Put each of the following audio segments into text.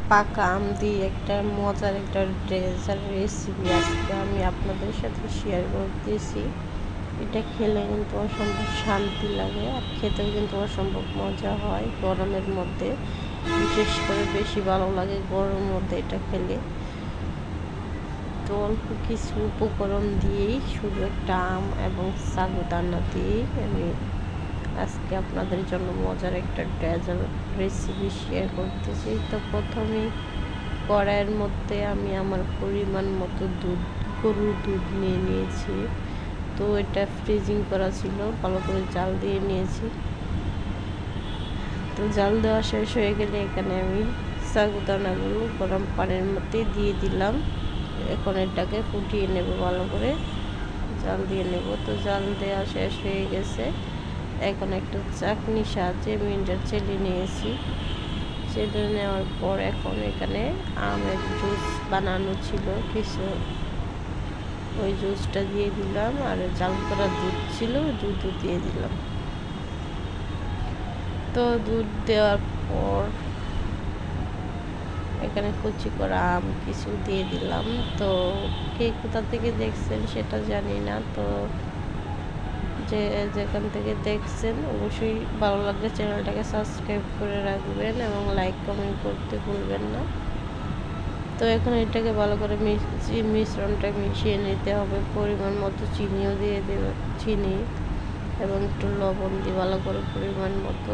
পাকা আম দিয়ে একটা মজার একটা ডেজার্ট রেসিপি আজকে আমি আপনাদের সাথে শেয়ার করতেছি। এটা খেলে কিন্তু অসম্ভব শান্তি লাগে, আর খেতেও কিন্তু অসম্ভব মজা হয়। গরমের মধ্যে বিশেষ করে বেশি ভালো লাগে গরমের মধ্যে এটা খেলে। তো অল্প কিছু উপকরণ দিয়েই, শুধু একটা আম এবং সাগুদানা দিয়েই আমি আজকে আপনাদের জন্য মজার একটা ডেজার্ট রেসিপি শেয়ার করতেছি। তো প্রথমেই কড়াইয়ের মধ্যে আমি আমার পরিমাণ মতো গরুর দুধ নিয়ে নিয়েছি। তো এটা ফ্রিজিং করা ছিল, ভালো করে জাল দিয়ে নিয়েছি। তো জাল দেওয়া শেষ হয়ে গেলে এখানে আমি সাগুদানাগুলো গরম পানির মধ্যে দিয়ে দিলাম। এখন এটাকে ফুটিয়ে নেব, ভালো করে জাল দিয়ে নেব। তো জাল দেওয়া শেষ হয়ে গেছে। এখন একটা চাকনির সাহায্যে আমি এটা চেলে নিয়েছি। চেলে নেওয়ার পর এখন এখানে আমের জুস বানানো ছিল কিছু, ওই জুসটা দিয়ে দিলাম। আর জাল করা দুধ ছিল, দুধও দিয়ে দিলাম। তো দুধ দেওয়ার পর এখানে কুচি করা আম কিছু দিয়ে দিলাম। তো কে কোথা থেকে দেখছেন সেটা জানি না, তো যে যেখান থেকে দেখছেন অবশ্যই ভালো লাগলে চ্যানেলটাকে সাবস্ক্রাইব করে রাখবেন এবং লাইক কমেন্ট করতে ভুলবেন না। তো এখন এটাকে ভালো করে মিশ্রণটা মিশিয়ে নিতে হবে। পরিমাণ মতো চিনিও দিয়ে দেবে, চিনি এবং একটু লবণ দিয়ে ভালো করে পরিমাণ মতো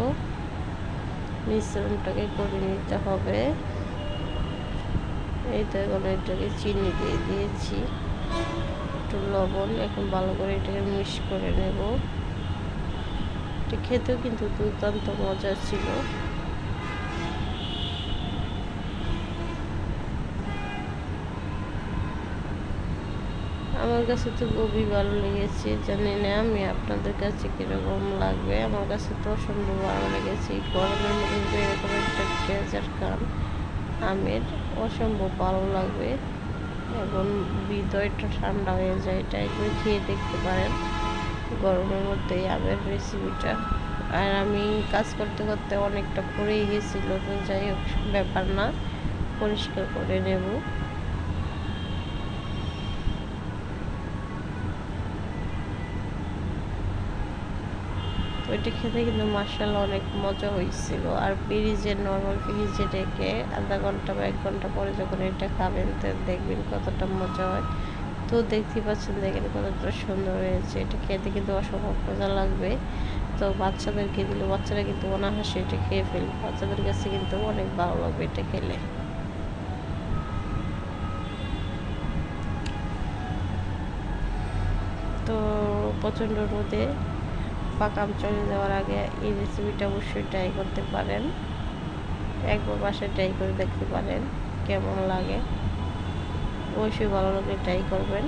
মিশ্রণটাকে করে নিতে হবে। এই তো এখন এটাকে চিনি দিয়ে দিয়েছি, একটু লবণ। এখন ভালো করে এটাকে মিক্স করে নেব। এটা খেতেও কিন্তু দুর্দান্ত মজা ছিল। আমার কাছে তো খুবই ভালো লেগেছে, জানি না আমি আপনাদের কাছে কীরকম লাগবে। আমার কাছে তো অসম্ভব ভালো লেগেছে। গরমের মধ্যে এরকম একটা ডেজার্ট খান আমের, অসম্ভব ভালো লাগবে এবং হৃদয়টা ঠান্ডা হয়ে যায়। এটা একবার খেয়ে দেখতে পারেন গরমের মধ্যে আমের রেসিপিটা। আর আমি কাজ করতে করতে অনেকটা পড়েই গেছিলো, তো যাই হোক ব্যাপার না, পরিষ্কার করে নেব। তো এটা খেতে কিন্তু মাশাআল্লাহ অনেক মজা হয়েছিল। আর নর্মাল ফ্রিজে রেখে আধা ঘন্টা বা 1 ঘন্টা পরে যখন এটা খাবেন, তো দেখবেন কতটা মজা হয়। তো দেখতেই পাচ্ছেন, দেখেন কতটা সুন্দর হয়েছে। এটা খেতে কিন্তু অসম্ভব মজা লাগবে। তো বাচ্চাদেরকে দিলে বাচ্চারা কিন্তু অনায়াসে এটা খেয়ে ফেলবে। বাচ্চাদের কাছে কিন্তু অনেক ভালো লাগবে এটা খেলে। তো প্রচণ্ড রোদে পাকা আম চলে যাওয়ার আগে এই রেসিপিটা অবশ্যই ট্রাই করতে পারেন। একবার বাসায় ট্রাই করে দেখতে পারেন কেমন লাগে। অবশ্যই ভালো লাগলে ট্রাই করবেন।